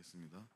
하겠습니다.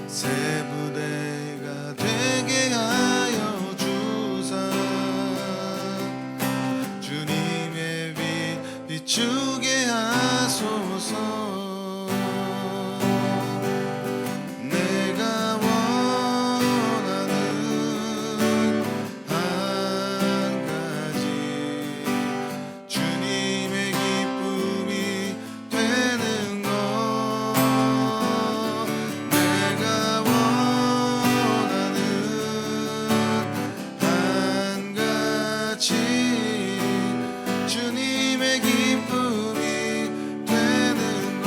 새 부대가 되게 하여 주사 주님의 빛 비추게 하소서. 내가 원하는 한 가지 주님의 기쁨이 되는 것. 주님의 기쁨이 되는 것.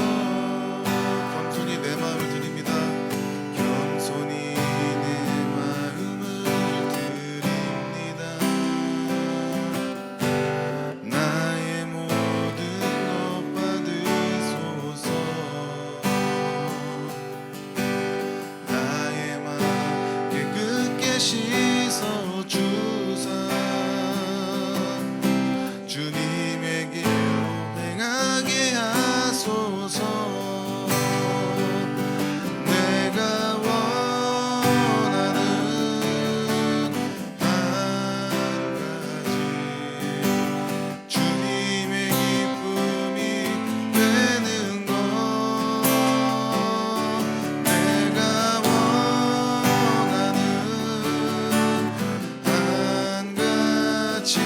겸손히 내 마음을 드립니다. 겸손히 내 마음을 드립니다. 나의 모든 것 받으소서. 나의 마음 깨끗게 씻어 주사 주님의 길 행하게 하소서. 내가 원하는 한 가지 주님의 기쁨이 되는 것. 내가 원하는 한 가지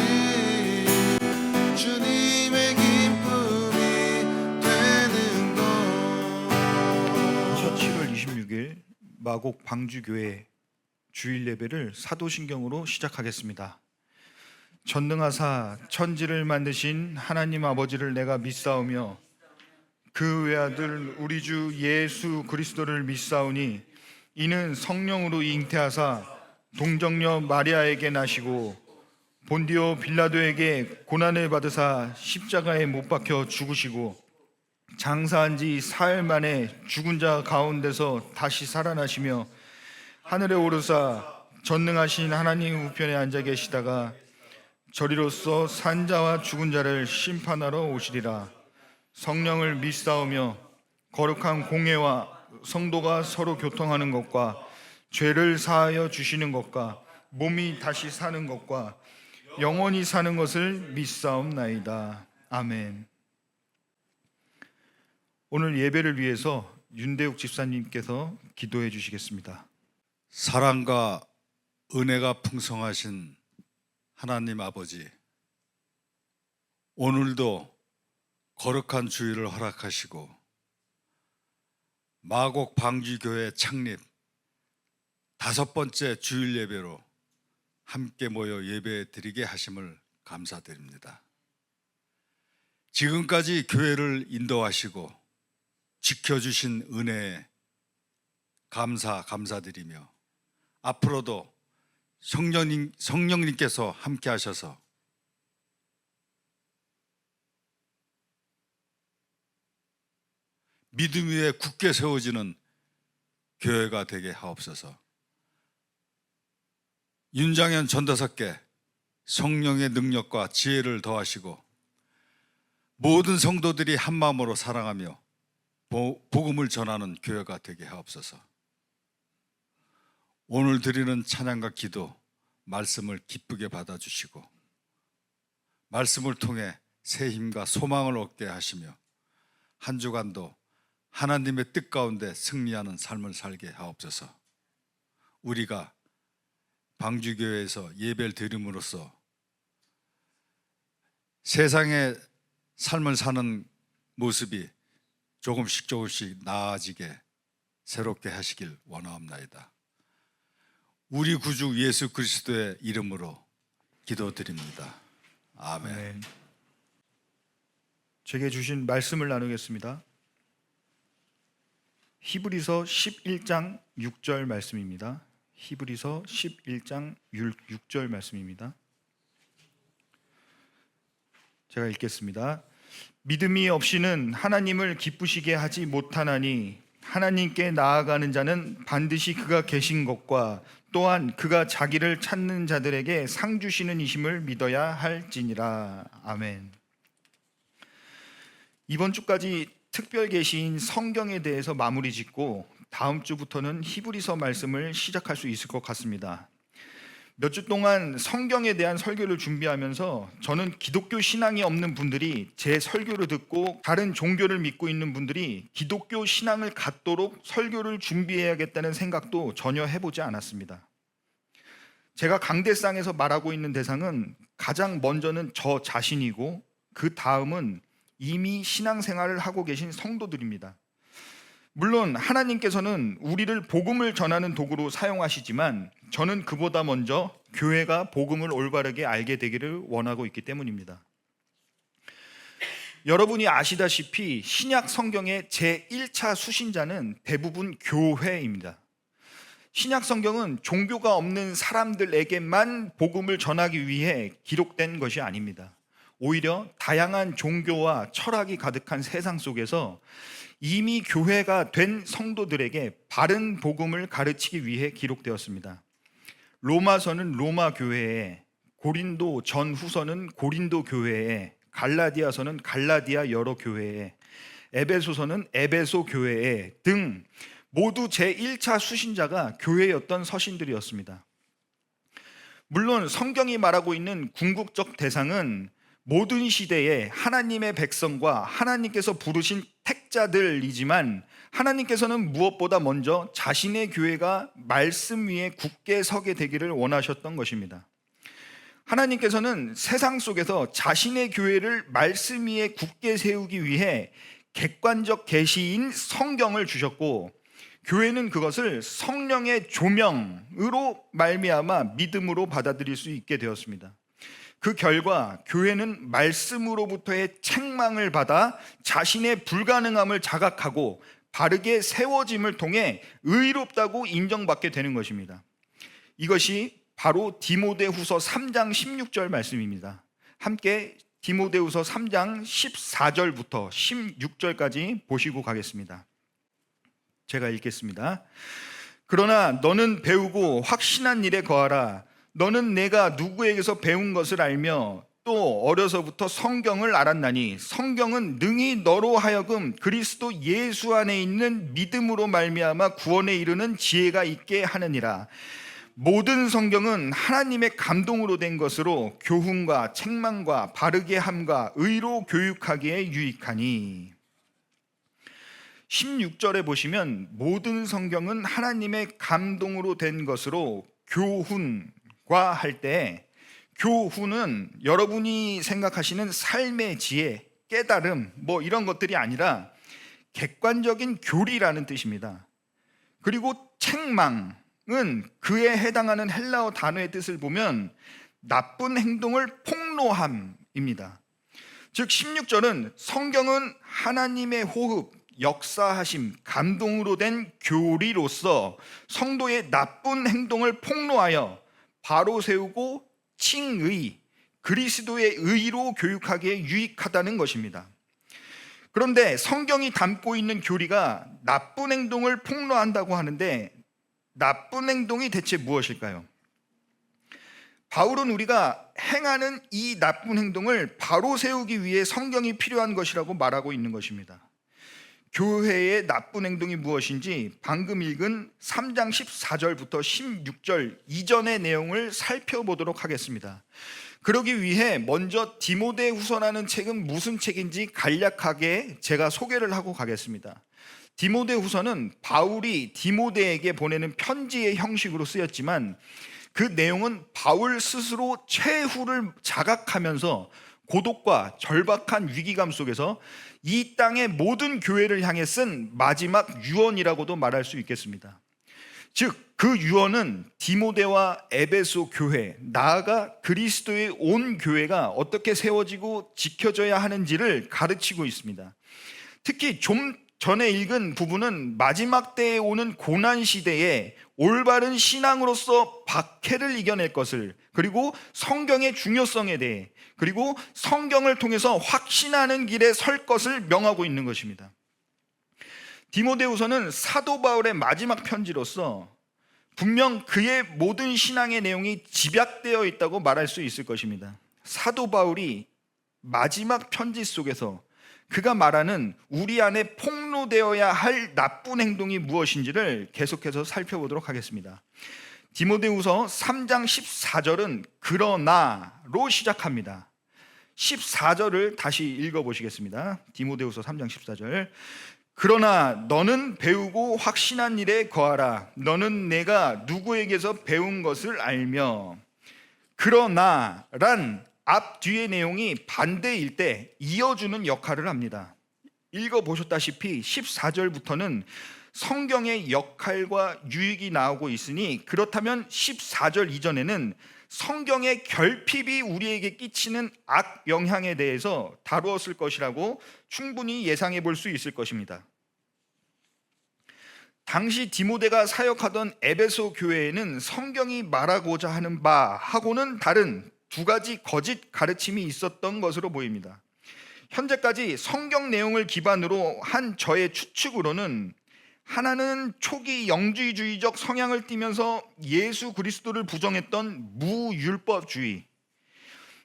주님의 기쁨이 되는 것. 7월 26일 마곡 방주교회 주일 예배를 사도신경으로 시작하겠습니다. 전능하사 천지를 만드신 하나님 아버지를 내가 믿사오며 그 외아들 우리 주 예수 그리스도를 믿사오니 이는 성령으로 잉태하사 동정녀 마리아에게 나시고 본디오 빌라도에게 고난을 받으사 십자가에 못 박혀 죽으시고 장사한 지 사흘 만에 죽은 자 가운데서 다시 살아나시며 하늘에 오르사 전능하신 하나님 우편에 앉아 계시다가 저리로서 산자와 죽은 자를 심판하러 오시리라. 성령을 믿사오며 거룩한 공회와 성도가 서로 교통하는 것과 죄를 사하여 주시는 것과 몸이 다시 사는 것과 영원히 사는 것을 믿사옵나이다. 아멘. 오늘 예배를 위해서 윤대욱 집사님께서 기도해 주시겠습니다. 사랑과 은혜가 풍성하신 하나님 아버지, 오늘도 거룩한 주일을 허락하시고 마곡 방주교회 창립 5번째 주일 예배로 함께 모여 예배 드리게 하심을 감사드립니다. 지금까지 교회를 인도하시고 지켜주신 은혜에 감사드리며 앞으로도 성령님께서 함께 하셔서 믿음 위에 굳게 세워지는 교회가 되게 하옵소서. 윤장현 전도사께 성령의 능력과 지혜를 더하시고 모든 성도들이 한마음으로 사랑하며 복음을 전하는 교회가 되게 하옵소서. 오늘 드리는 찬양과 기도, 말씀을 기쁘게 받아주시고 말씀을 통해 새 힘과 소망을 얻게 하시며 한 주간도 하나님의 뜻 가운데 승리하는 삶을 살게 하옵소서. 우리가 방주교회에서 예배를 드림으로써 세상의 삶을 사는 모습이 조금씩 나아지게 새롭게 하시길 원하옵나이다. 우리 구주 예수 그리스도의 이름으로 기도드립니다. 아멘. 네. 제게 주신 말씀을 나누겠습니다. 히브리서 11장 6절 말씀입니다. 히브리서 11장 6절 말씀입니다. 제가 읽겠습니다. 믿음이 없이는 하나님을 기쁘시게 하지 못하나니 하나님께 나아가는 자는 반드시 그가 계신 것과 또한 그가 자기를 찾는 자들에게 상 주시는 이심을 믿어야 할지니라. 아멘. 이번 주까지 특별 계시인 성경에 대해서 마무리 짓고 다음 주부터는 히브리서 말씀을 시작할 수 있을 것 같습니다. 몇 주 동안 성경에 대한 설교를 준비하면서 저는 기독교 신앙이 없는 분들이 제 설교를 듣고 다른 종교를 믿고 있는 분들이 기독교 신앙을 갖도록 설교를 준비해야겠다는 생각도 전혀 해보지 않았습니다. 제가 강대상에서 말하고 있는 대상은 가장 먼저는 저 자신이고 그 다음은 이미 신앙생활을 하고 계신 성도들입니다. 물론 하나님께서는 우리를 복음을 전하는 도구로 사용하시지만 저는 그보다 먼저 교회가 복음을 올바르게 알게 되기를 원하고 있기 때문입니다. 여러분이 아시다시피 신약 성경의 제1차 수신자는 대부분 교회입니다. 신약 성경은 종교가 없는 사람들에게만 복음을 전하기 위해 기록된 것이 아닙니다. 오히려 다양한 종교와 철학이 가득한 세상 속에서 이미 교회가 된 성도들에게 바른 복음을 가르치기 위해 기록되었습니다. 로마서는 로마 교회에, 고린도 전후서는 고린도 교회에, 갈라디아서는 갈라디아 여러 교회에, 에베소서는 에베소 교회에 등 모두 제1차 수신자가 교회였던 서신들이었습니다. 물론 성경이 말하고 있는 궁극적 대상은 모든 시대에 하나님의 백성과 하나님께서 부르신 택자들이지만 하나님께서는 무엇보다 먼저 자신의 교회가 말씀 위에 굳게 서게 되기를 원하셨던 것입니다. 하나님께서는 세상 속에서 자신의 교회를 말씀 위에 굳게 세우기 위해 객관적 계시인 성경을 주셨고 교회는 그것을 성령의 조명으로 말미암아 믿음으로 받아들일 수 있게 되었습니다. 그 결과 교회는 말씀으로부터의 책망을 받아 자신의 불가능함을 자각하고 바르게 세워짐을 통해 의롭다고 인정받게 되는 것입니다. 이것이 바로 디모데후서 3장 16절 말씀입니다. 함께 디모데후서 3장 14절부터 16절까지 보시고 가겠습니다. 제가 읽겠습니다. 그러나 너는 배우고 확신한 일에 거하라. 너는 내가 누구에게서 배운 것을 알며 또 어려서부터 성경을 알았나니 성경은 능히 너로 하여금 그리스도 예수 안에 있는 믿음으로 말미암아 구원에 이르는 지혜가 있게 하느니라. 모든 성경은 하나님의 감동으로 된 것으로 교훈과 책망과 바르게 함과 의로 교육하기에 유익하니. 16절에 보시면 모든 성경은 하나님의 감동으로 된 것으로 교훈과 할 때 교훈은 여러분이 생각하시는 삶의 지혜, 깨달음 뭐 이런 것들이 아니라 객관적인 교리라는 뜻입니다. 그리고 책망은 그에 해당하는 헬라어 단어의 뜻을 보면 나쁜 행동을 폭로함입니다. 즉 16절은 성경은 하나님의 호흡, 역사하심, 감동으로 된 교리로서 성도의 나쁜 행동을 폭로하여 바로 세우고 칭의, 그리스도의 의로 교육하기에 유익하다는 것입니다. 그런데 성경이 담고 있는 교리가 나쁜 행동을 폭로한다고 하는데 나쁜 행동이 대체 무엇일까요? 바울은 우리가 행하는 이 나쁜 행동을 바로 세우기 위해 성경이 필요한 것이라고 말하고 있는 것입니다. 교회의 나쁜 행동이 무엇인지 방금 읽은 3장 14절부터 16절 이전의 내용을 살펴보도록 하겠습니다. 그러기 위해 먼저 디모데후서라는 책은 무슨 책인지 간략하게 제가 소개를 하고 가겠습니다. 디모데후서는 바울이 디모데에게 보내는 편지의 형식으로 쓰였지만 그 내용은 바울 스스로 최후를 자각하면서 고독과 절박한 위기감 속에서 이 땅의 모든 교회를 향해 쓴 마지막 유언이라고도 말할 수 있겠습니다. 즉, 그 유언은 디모데와 에베소 교회, 나아가 그리스도의 온 교회가 어떻게 세워지고 지켜져야 하는지를 가르치고 있습니다. 특히 좀 전에 읽은 부분은 마지막 때에 오는 고난 시대에 올바른 신앙으로서 박해를 이겨낼 것을, 그리고 성경의 중요성에 대해, 그리고 성경을 통해서 확신하는 길에 설 것을 명하고 있는 것입니다. 디모데후서는 사도 바울의 마지막 편지로서 분명 그의 모든 신앙의 내용이 집약되어 있다고 말할 수 있을 것입니다. 사도 바울이 마지막 편지 속에서 그가 말하는 우리 안에 폭로되어야 할 나쁜 행동이 무엇인지를 계속해서 살펴보도록 하겠습니다. 디모데후서 3장 14절은 그러나로 시작합니다. 14절을 다시 읽어보시겠습니다. 디모데후서 3장 14절. 그러나 너는 배우고 확신한 일에 거하라. 너는 내가 누구에게서 배운 것을 알며. 그러나란 앞 뒤의 내용이 반대일 때 이어주는 역할을 합니다. 읽어보셨다시피 14절부터는 성경의 역할과 유익이 나오고 있으니 그렇다면 14절 이전에는 성경의 결핍이 우리에게 끼치는 악 영향에 대해서 다루었을 것이라고 충분히 예상해 볼 수 있을 것입니다. 당시 디모데가 사역하던 에베소 교회에는 성경이 말하고자 하는 바하고는 다른 두 가지 거짓 가르침이 있었던 것으로 보입니다. 현재까지 성경 내용을 기반으로 한 저의 추측으로는 하나는 초기 영지주의적 성향을 띠면서 예수 그리스도를 부정했던 무율법주의,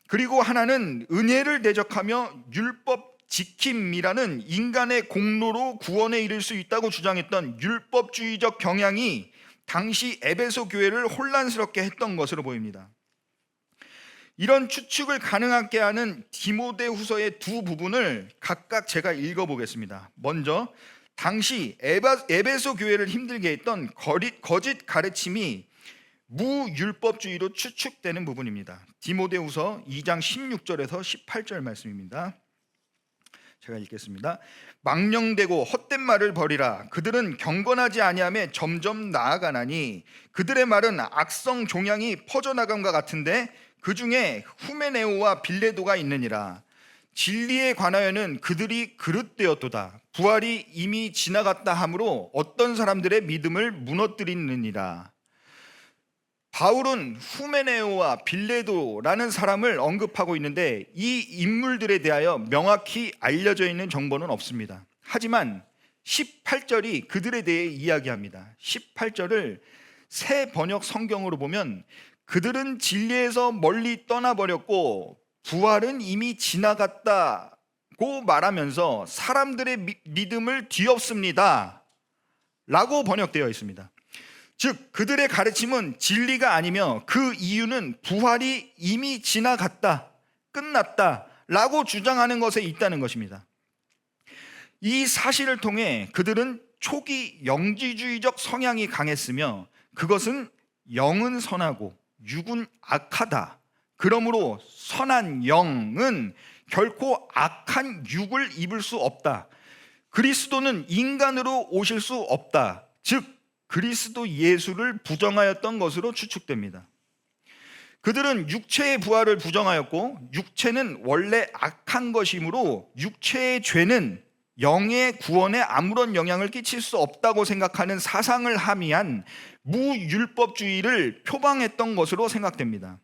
그리고 하나는 은혜를 대적하며 율법 지킴이라는 인간의 공로로 구원에 이를 수 있다고 주장했던 율법주의적 경향이 당시 에베소 교회를 혼란스럽게 했던 것으로 보입니다. 이런 추측을 가능하게 하는 디모데후서의 두 부분을 각각 제가 읽어보겠습니다. 먼저 당시 에베소 교회를 힘들게 했던 거짓 가르침이 무율법주의로 추측되는 부분입니다. 디모데후서 2장 16절에서 18절 말씀입니다. 제가 읽겠습니다. 망령되고 헛된 말을 버리라. 그들은 경건하지 아니하며 점점 나아가나니 그들의 말은 악성 종양이 퍼져나감과 같은데 그 중에 후메네오와 빌레도가 있느니라. 진리에 관하여는 그들이 그릇되었도다. 부활이 이미 지나갔다 하므로 어떤 사람들의 믿음을 무너뜨리느니라. 바울은 후메네오와 빌레도라는 사람을 언급하고 있는데 이 인물들에 대하여 명확히 알려져 있는 정보는 없습니다. 하지만 18절이 그들에 대해 이야기합니다. 18절을 새 번역 성경으로 보면 그들은 진리에서 멀리 떠나버렸고 부활은 이미 지나갔다고 말하면서 사람들의 믿음을 뒤엎습니다 라고 번역되어 있습니다. 즉 그들의 가르침은 진리가 아니며 그 이유는 부활이 이미 지나갔다, 끝났다 라고 주장하는 것에 있다는 것입니다. 이 사실을 통해 그들은 초기 영지주의적 성향이 강했으며 그것은 영은 선하고 육은 악하다. 그러므로 선한 영은 결코 악한 육을 입을 수 없다. 그리스도는 인간으로 오실 수 없다. 즉 그리스도 예수를 부정하였던 것으로 추측됩니다. 그들은 육체의 부활을 부정하였고 육체는 원래 악한 것이므로 육체의 죄는 영의 구원에 아무런 영향을 끼칠 수 없다고 생각하는 사상을 함의한 무율법주의를 표방했던 것으로 생각됩니다.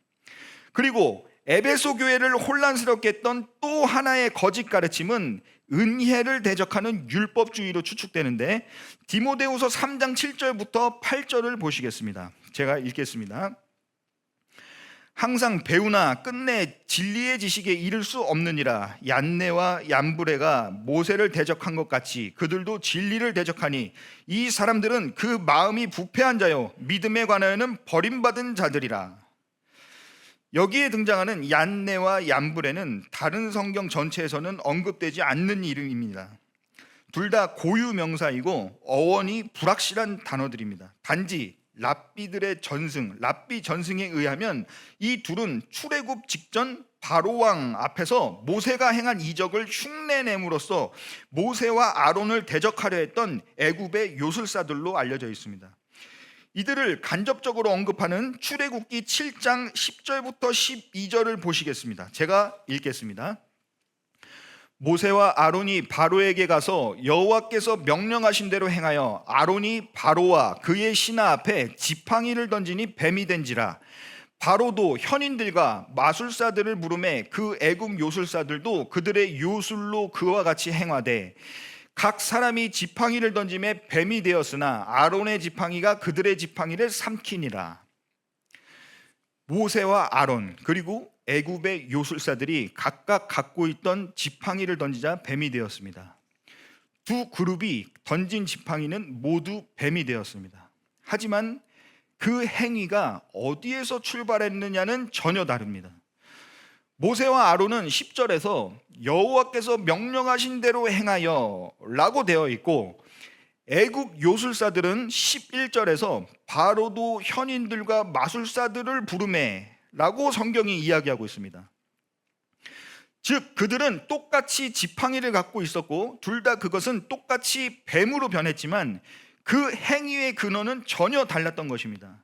그리고 에베소 교회를 혼란스럽게 했던 또 하나의 거짓 가르침은 은혜를 대적하는 율법주의로 추측되는데 디모데후서 3장 7절부터 8절을 보시겠습니다. 제가 읽겠습니다. 항상 배우나 끝내 진리의 지식에 이를 수 없느니라. 얀네와 얀브레가 모세를 대적한 것 같이 그들도 진리를 대적하니 이 사람들은 그 마음이 부패한 자요 믿음에 관하여는 버림받은 자들이라. 여기에 등장하는 얀네와 얀브레는 다른 성경 전체에서는 언급되지 않는 이름입니다. 둘 다 고유 명사이고 어원이 불확실한 단어들입니다. 단지 랍비들의 전승, 랍비 전승에 의하면 이 둘은 출애굽 직전 바로왕 앞에서 모세가 행한 이적을 흉내냄으로써 모세와 아론을 대적하려 했던 애굽의 요술사들로 알려져 있습니다. 이들을 간접적으로 언급하는 출애굽기 7장 10절부터 12절을 보시겠습니다. 제가 읽겠습니다. 모세와 아론이 바로에게 가서 여호와께서 명령하신 대로 행하여 아론이 바로와 그의 신하 앞에 지팡이를 던지니 뱀이 된지라. 바로도 현인들과 마술사들을 부르매 그 애굽 요술사들도 그들의 요술로 그와 같이 행하되 각 사람이 지팡이를 던짐에 뱀이 되었으나 아론의 지팡이가 그들의 지팡이를 삼키니라. 모세와 아론 그리고 애굽의 요술사들이 각각 갖고 있던 지팡이를 던지자 뱀이 되었습니다. 두 그룹이 던진 지팡이는 모두 뱀이 되었습니다. 하지만 그 행위가 어디에서 출발했느냐는 전혀 다릅니다. 모세와 아론은 10절에서 여호와께서 명령하신 대로 행하여 라고 되어 있고, 애국 요술사들은 11절에서 바로도 현인들과 마술사들을 부르매 라고 성경이 이야기하고 있습니다. 즉 그들은 똑같이 지팡이를 갖고 있었고 둘 다 그것은 똑같이 뱀으로 변했지만 그 행위의 근원은 전혀 달랐던 것입니다.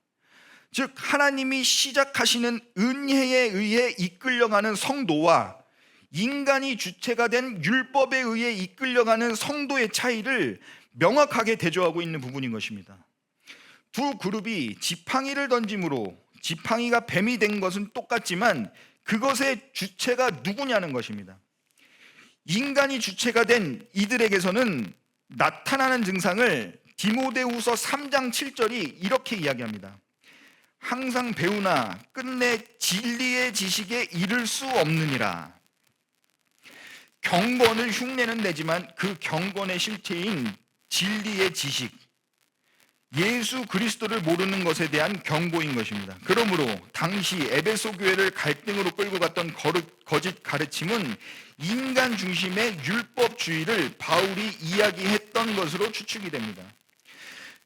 즉 하나님이 시작하시는 은혜에 의해 이끌려가는 성도와 인간이 주체가 된 율법에 의해 이끌려가는 성도의 차이를 명확하게 대조하고 있는 부분인 것입니다. 두 그룹이 지팡이를 던짐으로 지팡이가 뱀이 된 것은 똑같지만 그것의 주체가 누구냐는 것입니다. 인간이 주체가 된 이들에게서는 나타나는 증상을 디모데후서 3장 7절이 이렇게 이야기합니다. 항상 배우나 끝내 진리의 지식에 이를 수 없느니라. 경건을 흉내는 내지만 그 경건의 실체인 진리의 지식, 예수 그리스도를 모르는 것에 대한 경고인 것입니다. 그러므로 당시 에베소 교회를 갈등으로 끌고 갔던 거짓 가르침은 인간 중심의 율법주의를 바울이 이야기했던 것으로 추측이 됩니다.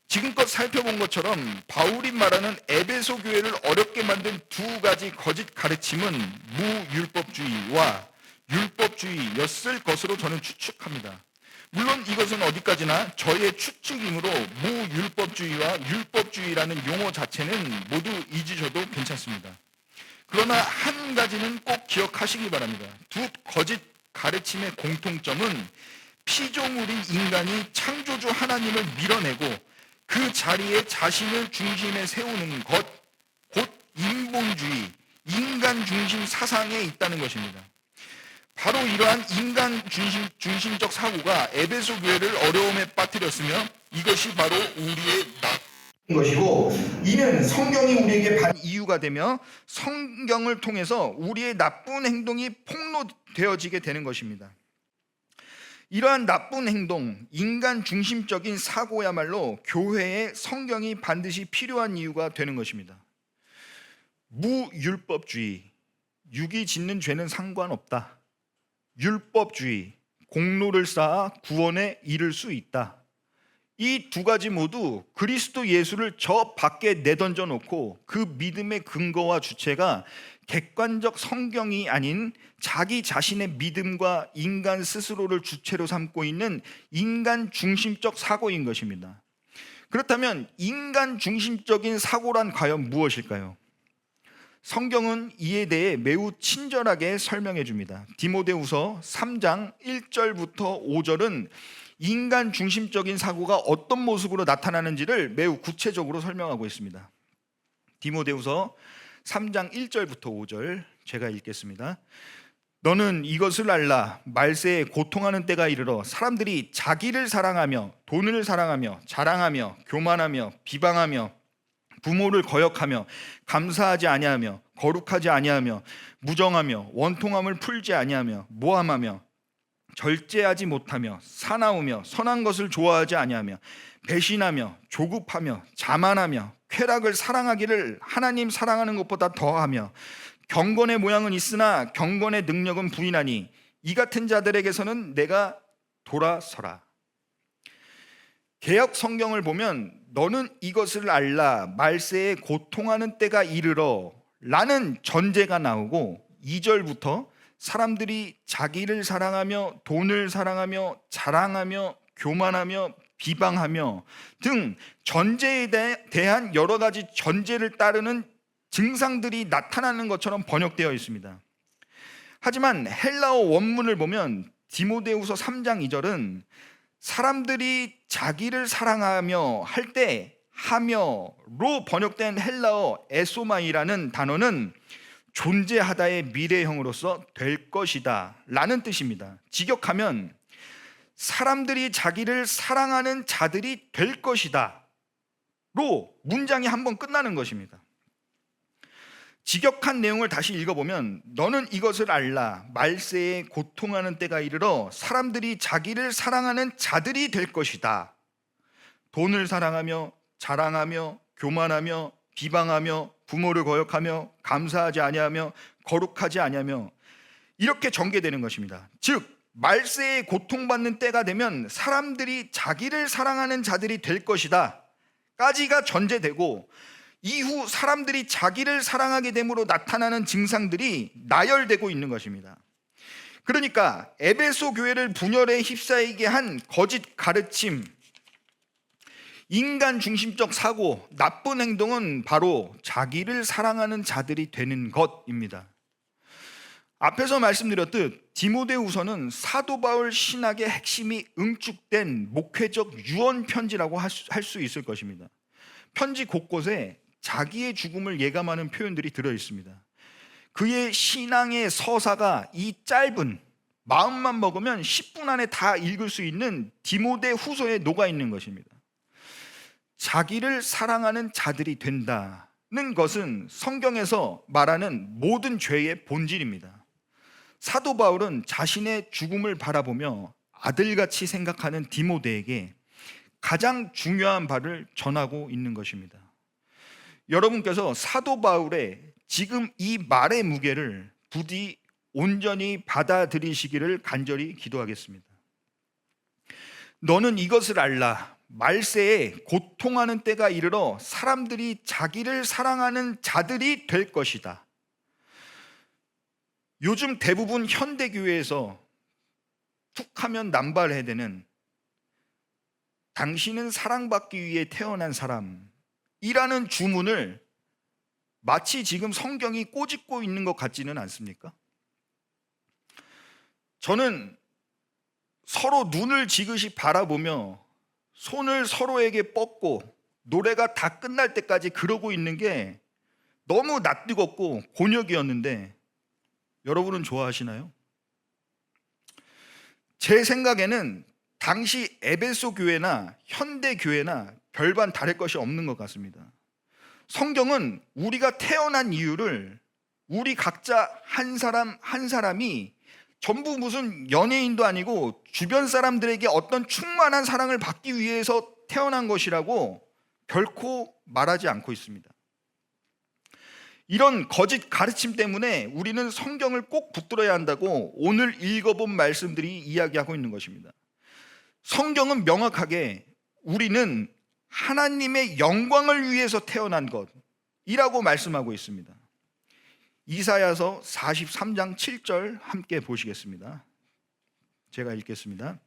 지금껏 살펴본 것처럼 바울이 말하는 에베소 교회를 어렵게 만든 두 가지 거짓 가르침은 무율법주의와 율법주의였을 것으로 저는 추측합니다. 물론 이것은 어디까지나 저의 추측이므로 무율법주의와 율법주의라는 용어 자체는 모두 잊으셔도 괜찮습니다. 그러나 한 가지는 꼭 기억하시기 바랍니다. 두 거짓 가르침의 공통점은 피조물인 인간이 창조주 하나님을 밀어내고 그 자리에 자신을 중심에 세우는 것, 곧 인본주의, 인간 중심 사상에 있다는 것입니다. 바로 이러한 인간 중심적 사고가 에베소 교회를 어려움에 빠뜨렸으며 이것이 바로 우리의 나쁜 것이고, 이는 성경이 우리에게 반 이유가 되며 성경을 통해서 우리의 나쁜 행동이 폭로되어지게 되는 것입니다. 이러한 나쁜 행동, 인간 중심적인 사고야말로 교회에 성경이 반드시 필요한 이유가 되는 것입니다. 무율법주의, 육이 짓는 죄는 상관없다. 율법주의, 공로를 쌓아 구원에 이를 수 있다. 이 두 가지 모두 그리스도 예수를 저 밖에 내던져 놓고 그 믿음의 근거와 주체가 객관적 성경이 아닌 자기 자신의 믿음과 인간 스스로를 주체로 삼고 있는 인간 중심적 사고인 것입니다. 그렇다면 인간 중심적인 사고란 과연 무엇일까요? 성경은 이에 대해 매우 친절하게 설명해 줍니다. 디모데후서 3장 1절부터 5절은 인간 중심적인 사고가 어떤 모습으로 나타나는지를 매우 구체적으로 설명하고 있습니다. 디모데후서 3장 1절부터 5절 제가 읽겠습니다. 너는 이것을 알라. 말세에 고통하는 때가 이르러 사람들이 자기를 사랑하며 돈을 사랑하며 자랑하며 교만하며 비방하며 부모를 거역하며 감사하지 아니하며 거룩하지 아니하며 무정하며 원통함을 풀지 아니하며 모함하며 절제하지 못하며 사나우며 선한 것을 좋아하지 아니하며 배신하며 조급하며 자만하며 쾌락을 사랑하기를 하나님 사랑하는 것보다 더하며 경건의 모양은 있으나 경건의 능력은 부인하니 이 같은 자들에게서는 내가 돌아서라. 개역 성경을 보면 너는 이것을 알라 말세에 고통하는 때가 이르러 라는 전제가 나오고 2절부터 사람들이 자기를 사랑하며 돈을 사랑하며 자랑하며 교만하며 비방하며 등 전제에 대한 여러 가지 전제를 따르는 증상들이 나타나는 것처럼 번역되어 있습니다. 하지만 헬라어 원문을 보면 디모데후서 3장 2절은 사람들이 자기를 사랑하며 할 때 하며로 번역된 헬라어 에소마이라는 단어는 존재하다의 미래형으로서 될 것이다 라는 뜻입니다. 직역하면 사람들이 자기를 사랑하는 자들이 될 것이다 로 문장이 한번 끝나는 것입니다. 직역한 내용을 다시 읽어보면 너는 이것을 알라 말세에 고통하는 때가 이르러 사람들이 자기를 사랑하는 자들이 될 것이다. 돈을 사랑하며 자랑하며 교만하며 비방하며 부모를 거역하며 감사하지 아니하며 거룩하지 아니하며 이렇게 전개되는 것입니다. 즉 말세에 고통받는 때가 되면 사람들이 자기를 사랑하는 자들이 될 것이다 까지가 전제되고 이후 사람들이 자기를 사랑하게 됨으로 나타나는 증상들이 나열되고 있는 것입니다. 그러니까 에베소 교회를 분열에 휩싸이게 한 거짓 가르침, 인간 중심적 사고, 나쁜 행동은 바로 자기를 사랑하는 자들이 되는 것입니다. 앞에서 말씀드렸듯 디모데후서는 사도 바울 신학의 핵심이 응축된 목회적 유언 편지라고 할 수 있을 것입니다. 편지 곳곳에 자기의 죽음을 예감하는 표현들이 들어 있습니다. 그의 신앙의 서사가 이 짧은 마음만 먹으면 10분 안에 다 읽을 수 있는 디모데 후서에 녹아 있는 것입니다. 자기를 사랑하는 자들이 된다는 것은 성경에서 말하는 모든 죄의 본질입니다. 사도 바울은 자신의 죽음을 바라보며 아들같이 생각하는 디모데에게 가장 중요한 바를 전하고 있는 것입니다. 여러분께서 사도 바울의 지금 이 말의 무게를 부디 온전히 받아들이시기를 간절히 기도하겠습니다. 너는 이것을 알라 말세에 고통하는 때가 이르러 사람들이 자기를 사랑하는 자들이 될 것이다. 요즘 대부분 현대교회에서 툭하면 남발해대는 당신은 사랑받기 위해 태어난 사람 이라는 주문을 마치 지금 성경이 꼬집고 있는 것 같지는 않습니까? 저는 서로 눈을 지그시 바라보며 손을 서로에게 뻗고 노래가 다 끝날 때까지 그러고 있는 게 너무 낯뜨겁고 곤욕이었는데 여러분은 좋아하시나요? 제 생각에는 당시 에베소 교회나 현대 교회나 별반 다를 것이 없는 것 같습니다. 성경은 우리가 태어난 이유를 우리 각자 한 사람 한 사람이 전부 무슨 연예인도 아니고 주변 사람들에게 어떤 충만한 사랑을 받기 위해서 태어난 것이라고 결코 말하지 않고 있습니다. 이런 거짓 가르침 때문에 우리는 성경을 꼭 붙들어야 한다고 오늘 읽어본 말씀들이 이야기하고 있는 것입니다. 성경은 명확하게 우리는 하나님의 영광을 위해서 태어난 것이라고 말씀하고 있습니다. 이사야서 43장 7절 함께 보시겠습니다. 제가 읽겠습니다.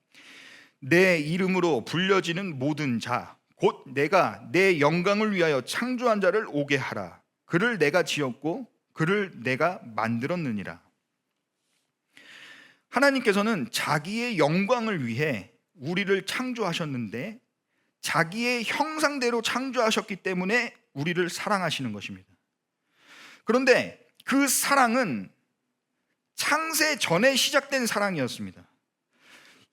내 이름으로 불려지는 모든 자 곧 내가 내 영광을 위하여 창조한 자를 오게 하라. 그를 내가 지었고 그를 내가 만들었느니라. 하나님께서는 자기의 영광을 위해 우리를 창조하셨는데 자기의 형상대로 창조하셨기 때문에 우리를 사랑하시는 것입니다. 그런데 그 사랑은 창세 전에 시작된 사랑이었습니다.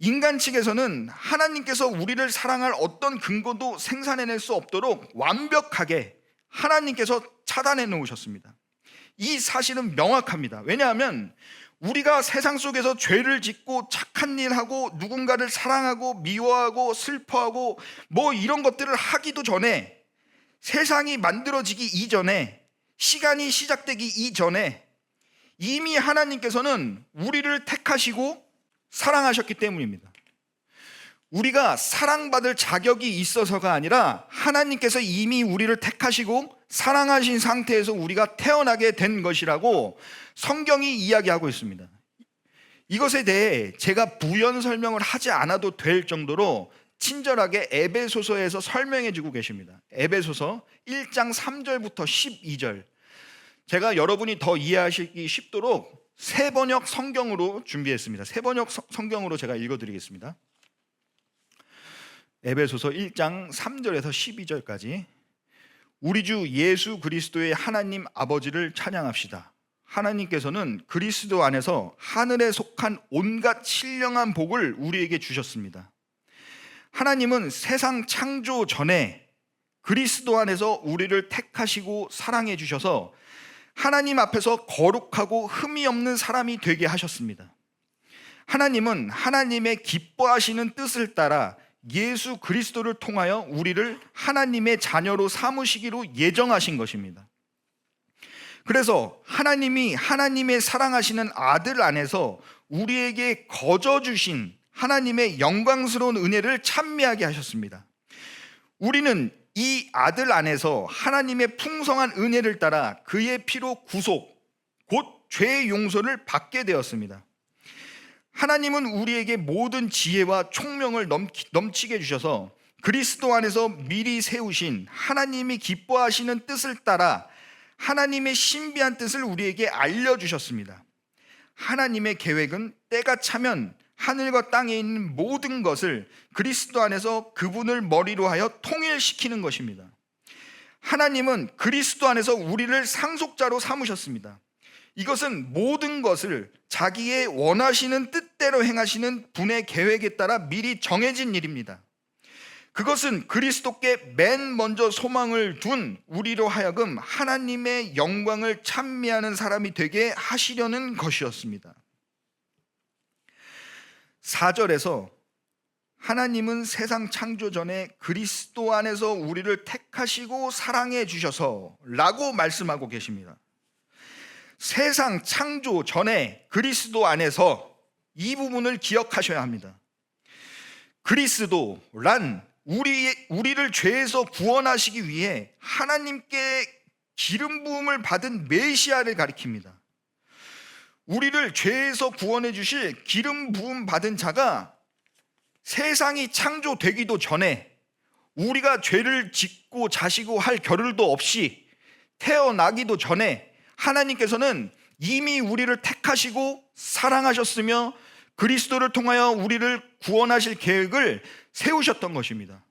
인간 측에서는 하나님께서 우리를 사랑할 어떤 근거도 생산해낼 수 없도록 완벽하게 하나님께서 차단해 놓으셨습니다. 이 사실은 명확합니다. 왜냐하면 우리가 세상 속에서 죄를 짓고 착한 일 하고 누군가를 사랑하고 미워하고 슬퍼하고 뭐 이런 것들을 하기도 전에, 세상이 만들어지기 이전에, 시간이 시작되기 이전에 이미 하나님께서는 우리를 택하시고 사랑하셨기 때문입니다. 우리가 사랑받을 자격이 있어서가 아니라 하나님께서 이미 우리를 택하시고 사랑하신 상태에서 우리가 태어나게 된 것이라고 성경이 이야기하고 있습니다. 이것에 대해 제가 부연 설명을 하지 않아도 될 정도로 친절하게 에베소서에서 설명해 주고 계십니다. 에베소서 1장 3절부터 12절. 제가 여러분이 더 이해하시기 쉽도록 세번역 성경으로 준비했습니다. 세번역 성경으로 제가 읽어드리겠습니다. 에베소서 1장 3절에서 12절까지. 우리 주 예수 그리스도의 하나님 아버지를 찬양합시다. 하나님께서는 그리스도 안에서 하늘에 속한 온갖 신령한 복을 우리에게 주셨습니다. 하나님은 세상 창조 전에 그리스도 안에서 우리를 택하시고 사랑해 주셔서 하나님 앞에서 거룩하고 흠이 없는 사람이 되게 하셨습니다. 하나님은 하나님의 기뻐하시는 뜻을 따라 예수 그리스도를 통하여 우리를 하나님의 자녀로 삼으시기로 예정하신 것입니다. 그래서 하나님이 하나님의 사랑하시는 아들 안에서 우리에게 거저 주신 하나님의 영광스러운 은혜를 찬미하게 하셨습니다. 우리는 이 아들 안에서 하나님의 풍성한 은혜를 따라 그의 피로 구속, 곧 죄의 용서를 받게 되었습니다. 하나님은 우리에게 모든 지혜와 총명을 넘치게 주셔서 그리스도 안에서 미리 세우신 하나님이 기뻐하시는 뜻을 따라 하나님의 신비한 뜻을 우리에게 알려주셨습니다. 하나님의 계획은 때가 차면 하늘과 땅에 있는 모든 것을 그리스도 안에서 그분을 머리로 하여 통일시키는 것입니다. 하나님은 그리스도 안에서 우리를 상속자로 삼으셨습니다. 이것은 모든 것을 자기의 원하시는 뜻대로 행하시는 분의 계획에 따라 미리 정해진 일입니다. 그것은 그리스도께 맨 먼저 소망을 둔 우리로 하여금 하나님의 영광을 찬미하는 사람이 되게 하시려는 것이었습니다. 4절에서 하나님은 세상 창조 전에 그리스도 안에서 우리를 택하시고 사랑해 주셔서 라고 말씀하고 계십니다. 세상 창조 전에 그리스도 안에서, 이 부분을 기억하셔야 합니다. 그리스도란 우리를 죄에서 구원하시기 위해 하나님께 기름 부음을 받은 메시아를 가리킵니다. 우리를 죄에서 구원해 주실 기름 부음 받은 자가 세상이 창조되기도 전에 우리가 죄를 짓고 자시고 할 겨를도 없이 태어나기도 전에 하나님께서는 이미 우리를 택하시고 사랑하셨으며 그리스도를 통하여 우리를 구원하실 계획을 세우셨던 것입니다.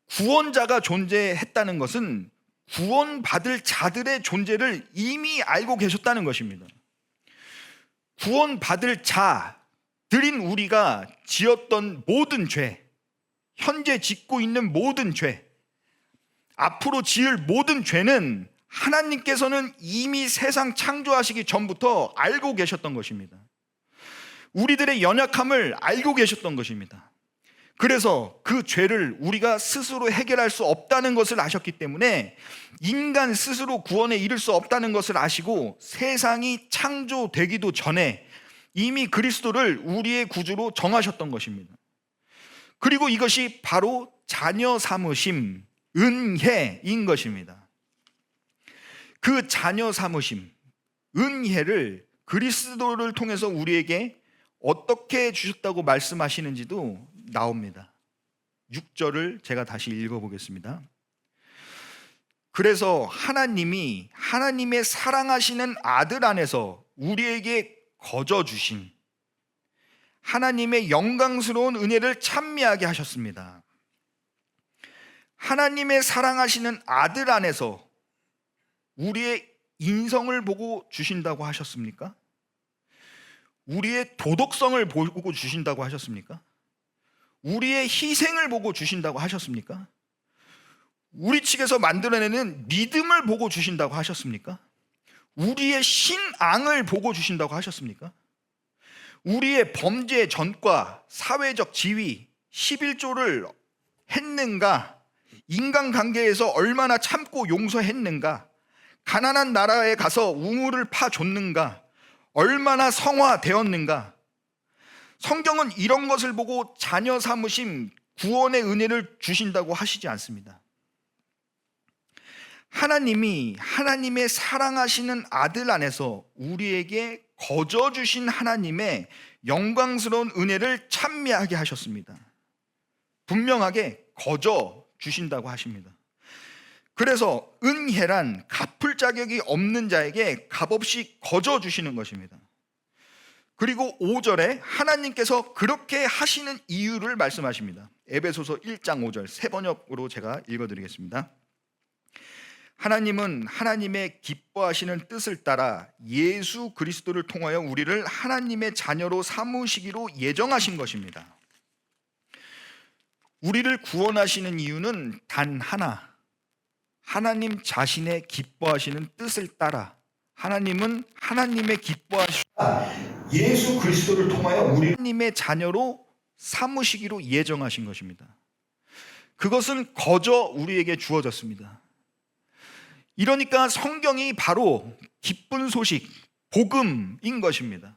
구원자가 존재했다는 것은 구원받을 자들의 존재를 이미 알고 계셨다는 것입니다. 구원받을 자들인 우리가 지었던 모든 죄, 현재 짓고 있는 모든 죄, 앞으로 지을 모든 죄는 하나님께서는 이미 세상 창조하시기 전부터 알고 계셨던 것입니다. 우리들의 연약함을 알고 계셨던 것입니다. 그래서 그 죄를 우리가 스스로 해결할 수 없다는 것을 아셨기 때문에 인간 스스로 구원에 이를 수 없다는 것을 아시고 세상이 창조되기도 전에 이미 그리스도를 우리의 구주로 정하셨던 것입니다. 그리고 이것이 바로 자녀 삼으심, 은혜인 것입니다. 그 자녀 삼으심, 은혜를 그리스도를 통해서 우리에게 어떻게 주셨다고 말씀하시는지도 나옵니다. 6절을 제가 다시 읽어보겠습니다. 그래서 하나님이 하나님의 사랑하시는 아들 안에서 우리에게 거저 주신 하나님의 영광스러운 은혜를 찬미하게 하셨습니다. 하나님의 사랑하시는 아들 안에서 우리의 인성을 보고 주신다고 하셨습니까? 우리의 도덕성을 보고 주신다고 하셨습니까? 우리의 희생을 보고 주신다고 하셨습니까? 우리 측에서 만들어내는 믿음을 보고 주신다고 하셨습니까? 우리의 신앙을 보고 주신다고 하셨습니까? 우리의 범죄 전과, 사회적 지위, 11조를 했는가? 인간관계에서 얼마나 참고 용서했는가? 가난한 나라에 가서 우물을 파줬는가? 얼마나 성화되었는가? 성경은 이런 것을 보고 자녀 삼으심, 구원의 은혜를 주신다고 하시지 않습니다. 하나님이 하나님의 사랑하시는 아들 안에서 우리에게 거저 주신 하나님의 영광스러운 은혜를 찬미하게 하셨습니다. 분명하게 거저 주신다고 하십니다. 그래서 은혜란 갚을 자격이 없는 자에게 값없이 거저 주시는 것입니다. 그리고 5절에 하나님께서 그렇게 하시는 이유를 말씀하십니다. 에베소서 1장 5절 새 번역으로 제가 읽어드리겠습니다. 하나님은 하나님의 기뻐하시는 뜻을 따라 예수 그리스도를 통하여 우리를 하나님의 자녀로 삼으시기로 예정하신 것입니다. 우리를 구원하시는 이유는 단 하나, 하나님 자신의 기뻐하시는 뜻을 따라 하나님은 하나님의 기뻐하시는 예수 그리스도를 통하여 우리 하나님의 자녀로 삼으시기로 예정하신 것입니다. 그것은 거저 우리에게 주어졌습니다. 이러니까 성경이 바로 기쁜 소식, 복음인 것입니다.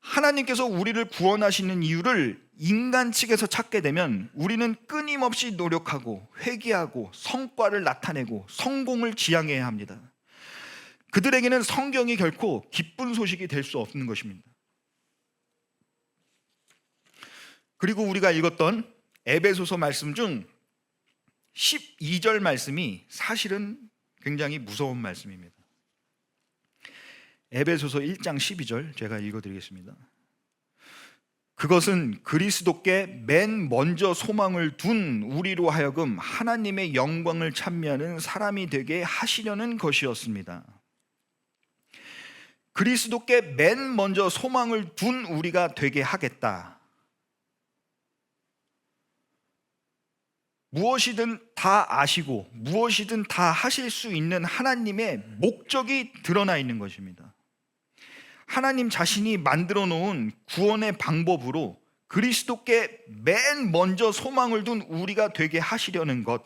하나님께서 우리를 구원하시는 이유를 인간 측에서 찾게 되면 우리는 끊임없이 노력하고 회개하고 성과를 나타내고 성공을 지향해야 합니다. 그들에게는 성경이 결코 기쁜 소식이 될 수 없는 것입니다. 그리고 우리가 읽었던 에베소서 말씀 중 12절 말씀이 사실은 굉장히 무서운 말씀입니다. 에베소서 1장 12절 제가 읽어드리겠습니다. 그것은 그리스도께 맨 먼저 소망을 둔 우리로 하여금 하나님의 영광을 찬미하는 사람이 되게 하시려는 것이었습니다. 그리스도께 맨 먼저 소망을 둔 우리가 되게 하겠다. 무엇이든 다 아시고 무엇이든 다 하실 수 있는 하나님의 목적이 드러나 있는 것입니다. 하나님 자신이 만들어 놓은 구원의 방법으로 그리스도께 맨 먼저 소망을 둔 우리가 되게 하시려는 것,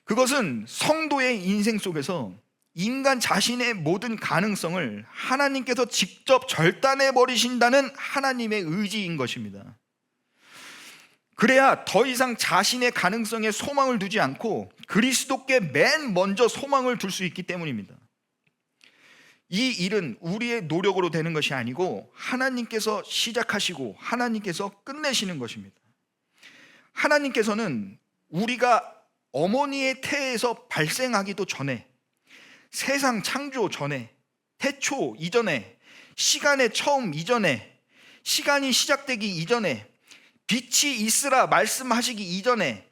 그것은 성도의 인생 속에서 인간 자신의 모든 가능성을 하나님께서 직접 절단해 버리신다는 하나님의 의지인 것입니다. 그래야 더 이상 자신의 가능성에 소망을 두지 않고 그리스도께 맨 먼저 소망을 둘 수 있기 때문입니다. 이 일은 우리의 노력으로 되는 것이 아니고 하나님께서 시작하시고 하나님께서 끝내시는 것입니다. 하나님께서는 우리가 어머니의 태에서 발생하기도 전에, 세상 창조 전에, 태초 이전에, 시간의 처음 이전에, 시간이 시작되기 이전에, 빛이 있으라 말씀하시기 이전에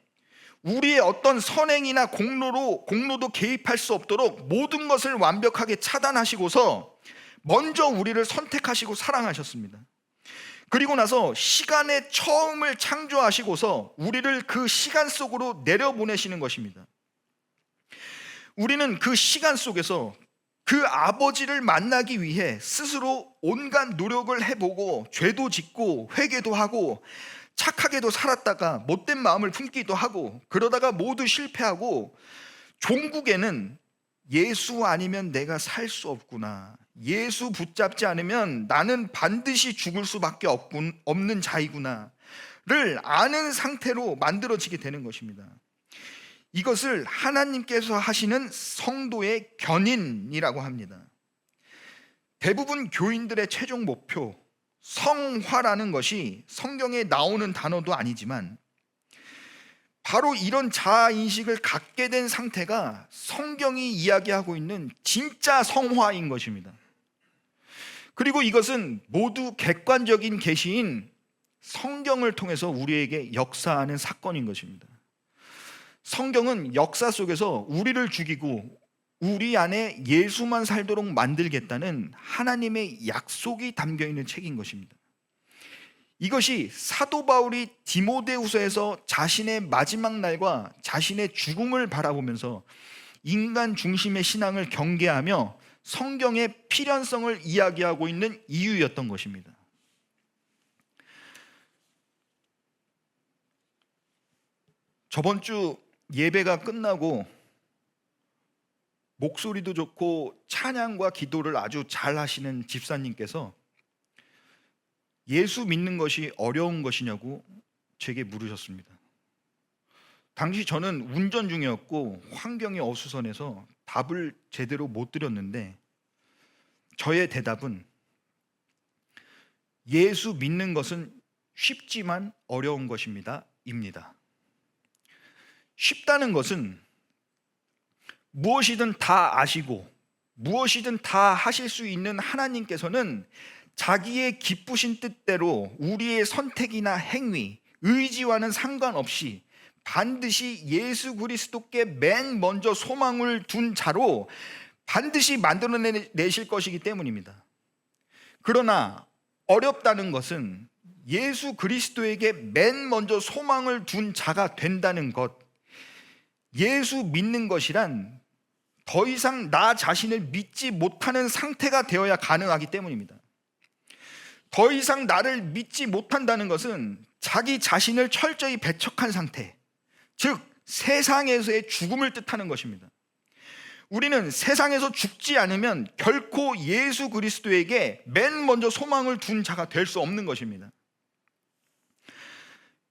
우리의 어떤 선행이나 공로도 개입할 수 없도록 모든 것을 완벽하게 차단하시고서 먼저 우리를 선택하시고 사랑하셨습니다. 그리고 나서 시간의 처음을 창조하시고서 우리를 그 시간 속으로 내려보내시는 것입니다. 우리는 그 시간 속에서 그 아버지를 만나기 위해 스스로 온갖 노력을 해보고 죄도 짓고 회개도 하고 착하게도 살았다가 못된 마음을 품기도 하고 그러다가 모두 실패하고 종국에는 예수 아니면 내가 살 수 없구나, 예수 붙잡지 않으면 나는 반드시 죽을 수밖에 없는 자이구나를 아는 상태로 만들어지게 되는 것입니다. 이것을 하나님께서 하시는 성도의 견인이라고 합니다. 대부분 교인들의 최종 목표, 성화라는 것이 성경에 나오는 단어도 아니지만 바로 이런 자아인식을 갖게 된 상태가 성경이 이야기하고 있는 진짜 성화인 것입니다. 그리고 이것은 모두 객관적인 계시인 성경을 통해서 우리에게 역사하는 사건인 것입니다. 성경은 역사 속에서 우리를 죽이고 우리 안에 예수만 살도록 만들겠다는 하나님의 약속이 담겨 있는 책인 것입니다. 이것이 사도 바울이 디모데후서에서 자신의 마지막 날과 자신의 죽음을 바라보면서 인간 중심의 신앙을 경계하며 성경의 필연성을 이야기하고 있는 이유였던 것입니다. 저번 주 예배가 끝나고 목소리도 좋고 찬양과 기도를 아주 잘 하시는 집사님께서 예수 믿는 것이 어려운 것이냐고 제게 물으셨습니다. 당시 저는 운전 중이었고 환경이 어수선해서 답을 제대로 못 드렸는데 저의 대답은 예수 믿는 것은 쉽지만 어려운 것입니다. 입니다. 쉽다는 것은 무엇이든 다 아시고 무엇이든 다 하실 수 있는 하나님께서는 자기의 기쁘신 뜻대로 우리의 선택이나 행위, 의지와는 상관없이 반드시 예수 그리스도께 맨 먼저 소망을 둔 자로 반드시 만들어내실 것이기 때문입니다. 그러나 어렵다는 것은 예수 그리스도에게 맨 먼저 소망을 둔 자가 된다는 것, 예수 믿는 것이란 더 이상 나 자신을 믿지 못하는 상태가 되어야 가능하기 때문입니다. 더 이상 나를 믿지 못한다는 것은 자기 자신을 철저히 배척한 상태, 즉 세상에서의 죽음을 뜻하는 것입니다. 우리는 세상에서 죽지 않으면 결코 예수 그리스도에게 맨 먼저 소망을 둔 자가 될 수 없는 것입니다.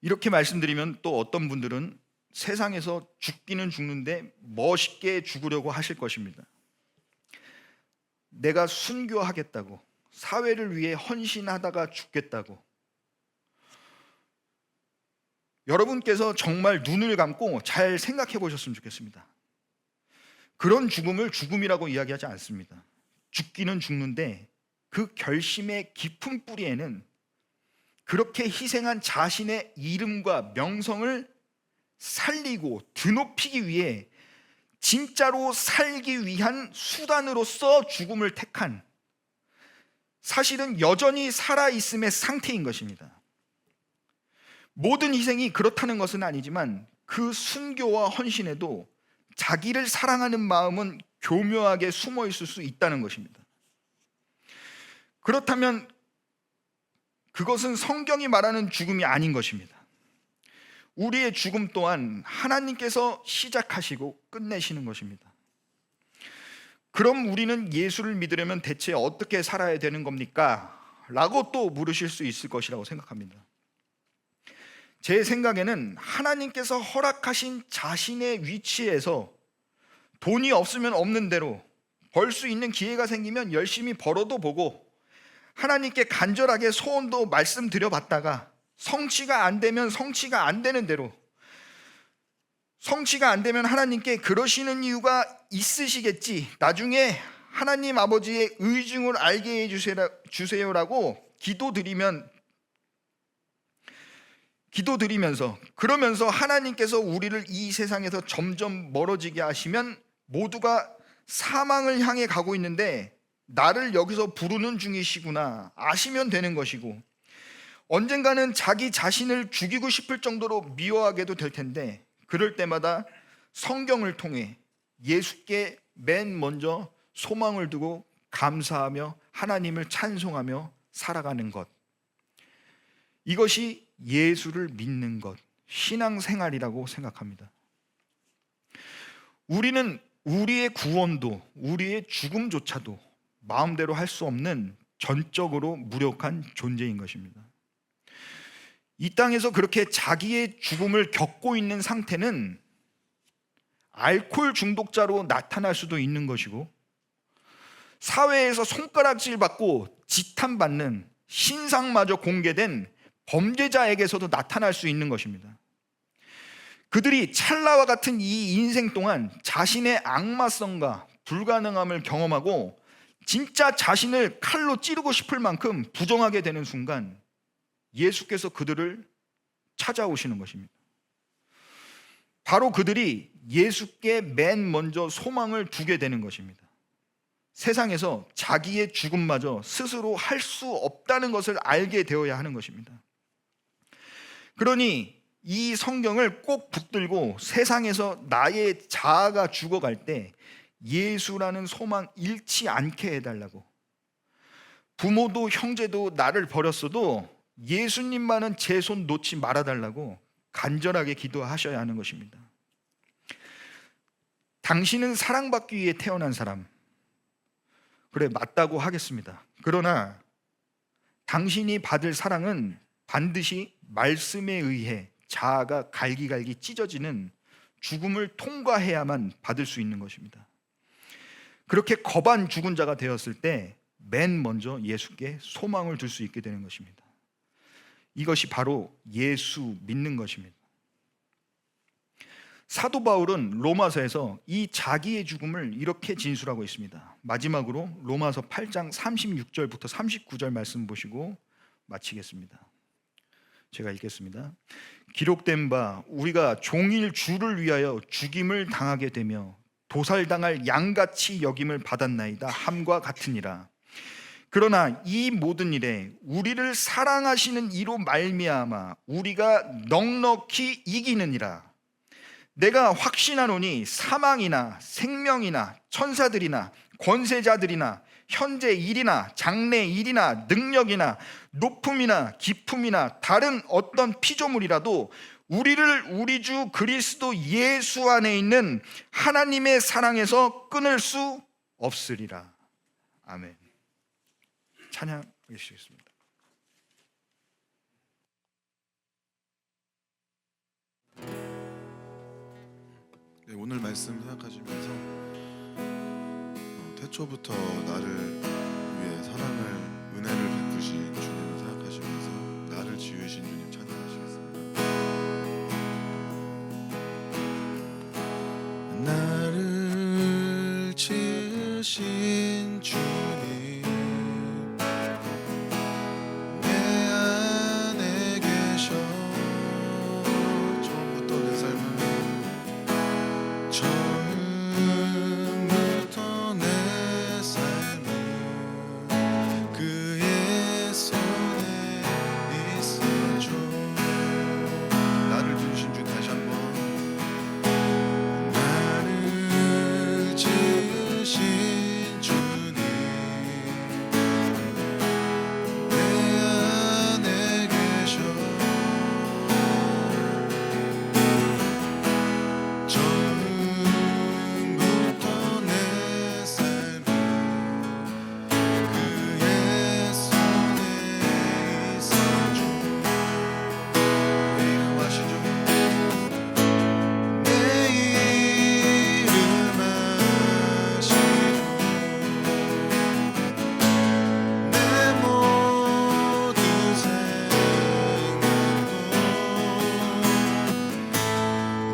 이렇게 말씀드리면 또 어떤 분들은 세상에서 죽기는 죽는데 멋있게 죽으려고 하실 것입니다. 내가 순교하겠다고, 사회를 위해 헌신하다가 죽겠다고. 여러분께서 정말 눈을 감고 잘 생각해 보셨으면 좋겠습니다. 그런 죽음을 죽음이라고 이야기하지 않습니다. 죽기는 죽는데 그 결심의 깊은 뿌리에는 그렇게 희생한 자신의 이름과 명성을 살리고 드높이기 위해 진짜로 살기 위한 수단으로서 죽음을 택한, 사실은 여전히 살아있음의 상태인 것입니다. 모든 희생이 그렇다는 것은 아니지만 그 순교와 헌신에도 자기를 사랑하는 마음은 교묘하게 숨어 있을 수 있다는 것입니다. 그렇다면 그것은 성경이 말하는 죽음이 아닌 것입니다. 우리의 죽음 또한 하나님께서 시작하시고 끝내시는 것입니다. 그럼 우리는 예수를 믿으려면 대체 어떻게 살아야 되는 겁니까? 라고 또 물으실 수 있을 것이라고 생각합니다. 제 생각에는 하나님께서 허락하신 자신의 위치에서 돈이 없으면 없는 대로, 벌 수 있는 기회가 생기면 열심히 벌어도 보고, 하나님께 간절하게 소원도 말씀드려 봤다가 성취가 안 되면 성취가 안 되는 대로, 성취가 안 되면 하나님께 그러시는 이유가 있으시겠지, 나중에 하나님 아버지의 의중을 알게 해주세요라고 기도드리면서 그러면서 하나님께서 우리를 이 세상에서 점점 멀어지게 하시면 모두가 사망을 향해 가고 있는데 나를 여기서 부르는 중이시구나 아시면 되는 것이고, 언젠가는 자기 자신을 죽이고 싶을 정도로 미워하게도 될 텐데 그럴 때마다 성경을 통해 예수께 맨 먼저 소망을 두고 감사하며 하나님을 찬송하며 살아가는 것, 이것이 예수를 믿는 것, 신앙생활이라고 생각합니다. 우리는 우리의 구원도 우리의 죽음조차도 마음대로 할 수 없는 전적으로 무력한 존재인 것입니다. 이 땅에서 그렇게 자기의 죽음을 겪고 있는 상태는 알코올 중독자로 나타날 수도 있는 것이고, 사회에서 손가락질 받고 지탄받는 신상마저 공개된 범죄자에게서도 나타날 수 있는 것입니다. 그들이 찰나와 같은 이 인생 동안 자신의 악마성과 불가능함을 경험하고 진짜 자신을 칼로 찌르고 싶을 만큼 부정하게 되는 순간 예수께서 그들을 찾아오시는 것입니다. 바로 그들이 예수께 맨 먼저 소망을 두게 되는 것입니다. 세상에서 자기의 죽음마저 스스로 할 수 없다는 것을 알게 되어야 하는 것입니다. 그러니 이 성경을 꼭 붙들고 세상에서 나의 자아가 죽어갈 때 예수라는 소망 잃지 않게 해달라고, 부모도 형제도 나를 버렸어도 예수님만은 제 손 놓지 말아달라고 간절하게 기도하셔야 하는 것입니다. 당신은 사랑받기 위해 태어난 사람, 그래, 맞다고 하겠습니다. 그러나 당신이 받을 사랑은 반드시 말씀에 의해 자아가 갈기갈기 찢어지는 죽음을 통과해야만 받을 수 있는 것입니다. 그렇게 거반 죽은 자가 되었을 때 맨 먼저 예수께 소망을 둘 수 있게 되는 것입니다. 이것이 바로 예수 믿는 것입니다. 사도 바울은 로마서에서 이 자기의 죽음을 이렇게 진술하고 있습니다. 마지막으로 로마서 8장 36절부터 39절 말씀 보시고 마치겠습니다. 제가 읽겠습니다. 기록된 바 우리가 종일 주를 위하여 죽임을 당하게 되며 도살당할 양같이 여김을 받았나이다 함과 같으니라. 그러나 이 모든 일에 우리를 사랑하시는 이로 말미암아 우리가 넉넉히 이기느니라. 내가 확신하노니 사망이나 생명이나 천사들이나 권세자들이나 현재 일이나 장래 일이나 능력이나 높음이나 깊음이나 다른 어떤 피조물이라도 우리를 우리 주 그리스도 예수 안에 있는 하나님의 사랑에서 끊을 수 없으리라. 아멘. 찬양하시겠습니다. 네, 오늘 말씀 생각하시면서 태초부터 나를 위해 사랑을, 은혜를 베푸신 주님을 생각하시면서 나를 지으신 주님 찬양하시겠습니다. 나를 지으신 주님 내 안에 계셔. 처음부터 내 삶을, 처음부터 내 삶을 그의 손에 있어줘. 나를 지으신 주, 다시 한번. 나를 지으신 주님 내 안에 계셔. 처음부터 내 삶을 그의 손에 있어줘. 내 이름 아시죠? 내 이름 아시죠? 내 모든 생각도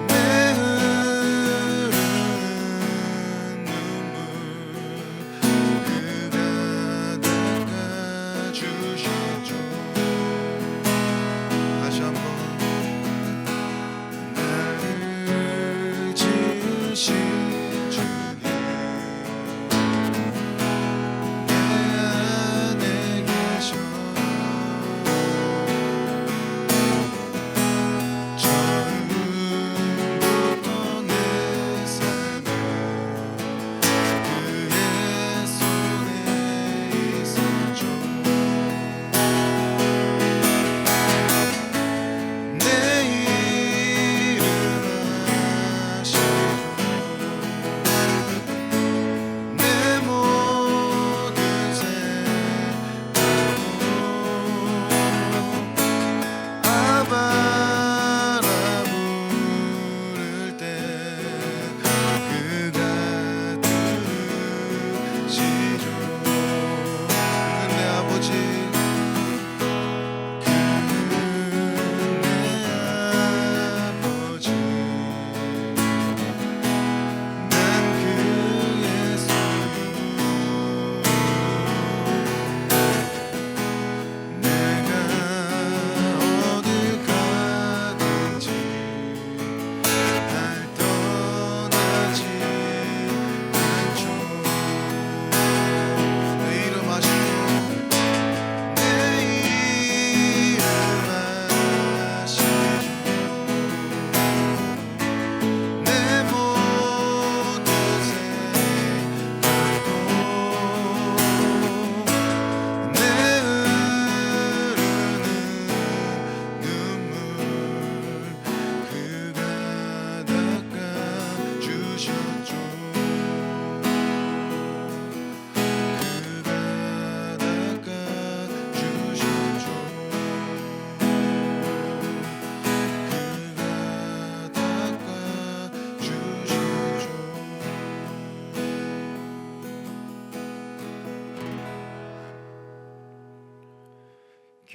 내 흐르는 눈물 그가 닦아주시죠. 다시 한번. 나를 지으신 주님 내 안에 계셔. 처음부터 내 삶을 그의 손에 있어줘. 내 이름 아시죠?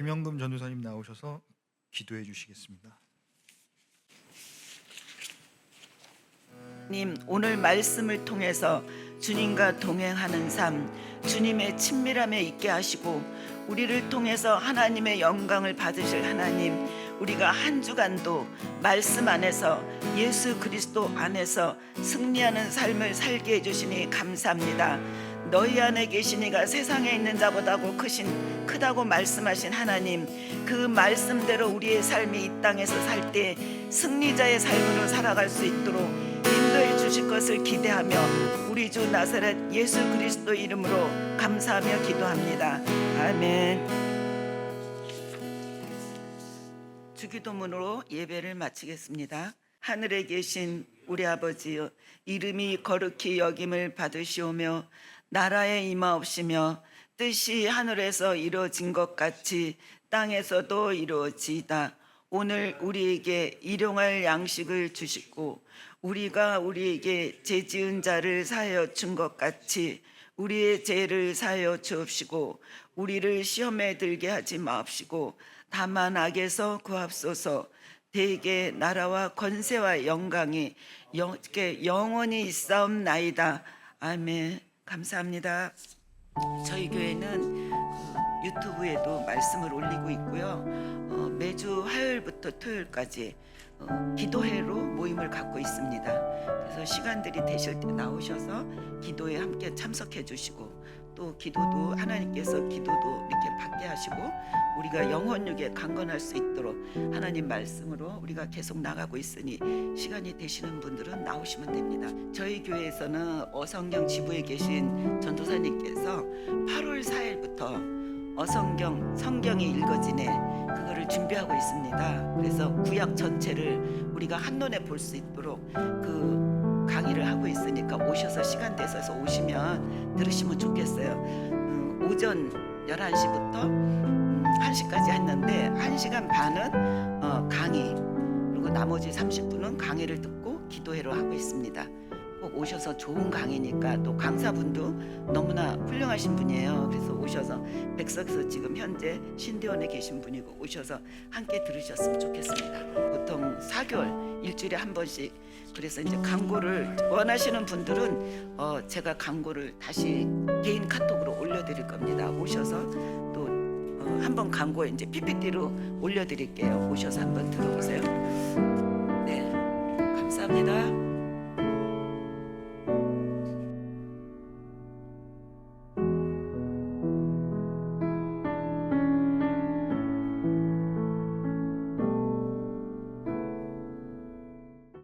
김영금 전도사님 나오셔서 기도해 주시겠습니다. 님, 오늘 말씀을 통해서 주님과 동행하는 삶, 주님의 친밀함에 있게 하시고 우리를 통해서 하나님의 영광을 받으실 하나님, 우리가 한 주간도 말씀 안에서 예수 그리스도 안에서 승리하는 삶을 살게 해주시니 감사합니다. 너희 안에 계신 이가 세상에 있는 자보다고 크다고 말씀하신 하나님, 그 말씀대로 우리의 삶이 이 땅에서 살 때 승리자의 삶으로 살아갈 수 있도록 인도해 주실 것을 기대하며 우리 주 나사렛 예수 그리스도 이름으로 감사하며 기도합니다. 아멘. 주기도문으로 예배를 마치겠습니다. 하늘에 계신 우리 아버지여, 이름이 거룩히 여김을 받으시오며 나라에 임하옵시며 뜻이 하늘에서 이루어진 것 같이 땅에서도 이루어지이다. 오늘 우리에게 일용할 양식을 주시고 우리가 우리에게 죄 지은 자를 사하여 준 것 같이 우리의 죄를 사하여 주옵시고 우리를 시험에 들게 하지 마옵시고 다만 악에서 구하옵소서. 대개 나라와 권세와 영광이 영원히 있사옵나이다. 아멘. 감사합니다. 저희 교회는 유튜브에도 말씀을 올리고 있고요. 매주 화요일부터 토요일까지 기도회로 모임을 갖고 있습니다. 그래서 시간들이 되실 때 나오셔서 기도에 함께 참석해 주시고 또 기도도 하나님께서 기도도 이렇게 받게 하시고 우리가 영혼육에 강건할 수 있도록 하나님 말씀으로 우리가 계속 나가고 있으니 시간이 되시는 분들은 나오시면 됩니다. 저희 교회에서는 어성경 지부에 계신 전도사님께서 8월 4일부터 성경이 읽어지네 그거를 준비하고 있습니다. 그래서 구약 전체를 우리가 한눈에 볼 수 있도록 그 강의를 하고 있으니까 오셔서 시간 되셔서 오시면 들으시면 좋겠어요. 오전 11시부터 1시까지 했는데 1시간 반은 강의, 그리고 나머지 30분은 강의를 듣고 기도회로 하고 있습니다. 꼭 오셔서 좋은 강의니까 또 강사분도 너무나 훌륭하신 분이에요. 그래서 오셔서 백석에서 지금 현재 신대원에 계신 분이고 오셔서 함께 들으셨으면 좋겠습니다. 보통 4개월 일주일에 한 번씩. 그래서 이제 광고를 원하시는 분들은 제가 광고를 다시 개인 카톡으로 올려드릴 겁니다. 오셔서 또 한번 광고 이제 PPT로 올려드릴게요. 오셔서 한번 들어보세요. 네, 감사합니다.